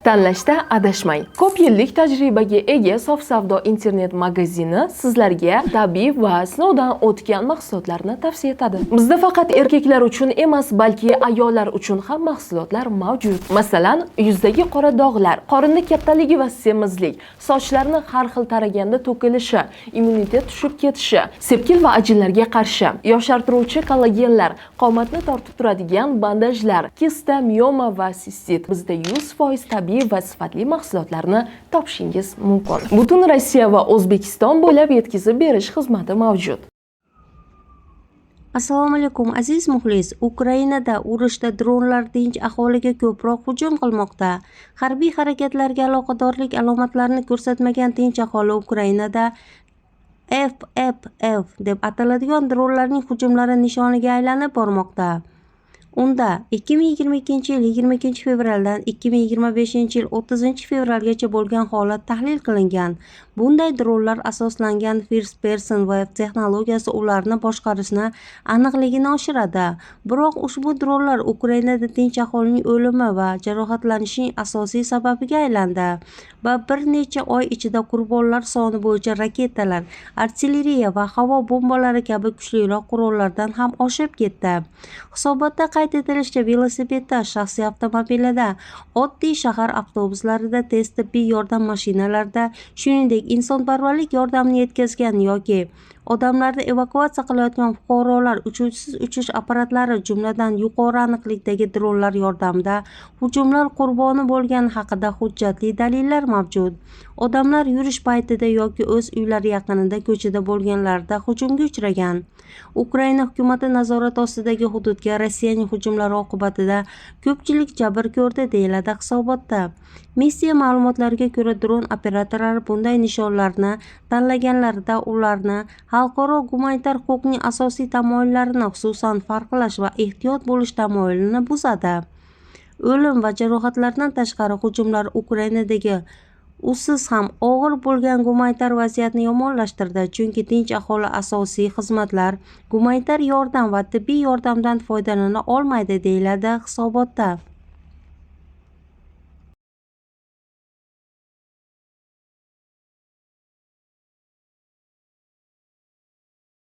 Tanlashda adashmang. Ko'p yillik tajribaga ega Sof Savdo internet magazini sizlarga tabiiy va sinovdan o'tgan mahsulotlarni tavsiya etadi. Bizda faqat erkaklar uchun emas, balki ayollar uchun ham mahsulotlar mavjud. Masalan, yuzdagi qora dog'lar, qorinni kattaligi va semizlik, sochlarni har xil taraganda to'kilishi, immunitet tushib ketishi, sepkil va ajinlarga qarshi, yoshartiruvchi kollagenlar, qomatni tortib turadigan bandajlar, kista, mioma va sistit. Bizda 100% tabiiy va sifatli mahsulotlarni topishingiz mumkin. Butun Rossiya va O'zbekiston bo'ylab yetkazib berish xizmati mavjud. Assalomu alaykum aziz muxlis. Ukrainada urushda dronlar tinch aholiga ko'proq hujum qilmoqda. Harbiy harakatlarga aloqadorlik alomatlarini ko'rsatmagan tinch aholi Ukrainada FFF deb ataladigan dronlarning hujumlari nishoniga aylanib bormoqda. Unda 2022 yil 22 fevraldan 2025 yil 30 fevralgacha bo'lgan holat tahlil qilingan. Bunday dronlar asoslangan first person web texnologiyasi ularni boshqarishni aniqligini oshiradi. Biroq ushbu dronlar Ukrainada tinch aholining o'limi va jarohatlanishining asosiy sababiga aylandi va bir necha oy ichida qurbonlar soni bo'yicha raketalar, artilleriya va havo bombalari kabi kuchliroq qurollardan ham oshib ketdi. Hisobotda qayd etilishicha, velosipedda, shaxsiy avtomobilida, oddiy shahar avtobuslarida, tez tibbiy yordam mashinalarida, shuningdek insonparvarlik yordamini yetkazgan yoki odamlarni evakuatsiya qilayotgan fuqarolar uchuvchisiz uchish apparatlari, jumladan yuqori aniqlikdagi dronlar yordamida hujumlar qurboni bo'lgani haqida hujjatli dalillar mavjud. Odamlar yurish paytida yoki o'z uylari yaqinida ko'chada bo'lganlarida hujumga uchragan. Ukraina hukumati nazorat ostidagi hududga Rossiyaning hujumlari oqibatida ko'pchilik jabr ko'rdi, deyiladi hisobotda. Missiya ma'lumotlariga ko'ra, dron operatorlari bunday nishonlarni tanlaganlarida ularni xalqaro gumanitar huquqning asosiy tamoyillarini, xususan farqlash va ehtiyot bo'lish tamoyilini buzadi. O'lim va jarohatlardan tashqari hujumlar Ukrainadagi usiz ham og'ir bo'lgan gumanitar vaziyatni yomonlashtirdi, chunki tinch aholi asosiy xizmatlar, gumanitar yordam va tibbiy yordamdan foydalana olmaydi, deyiladi hisobotda.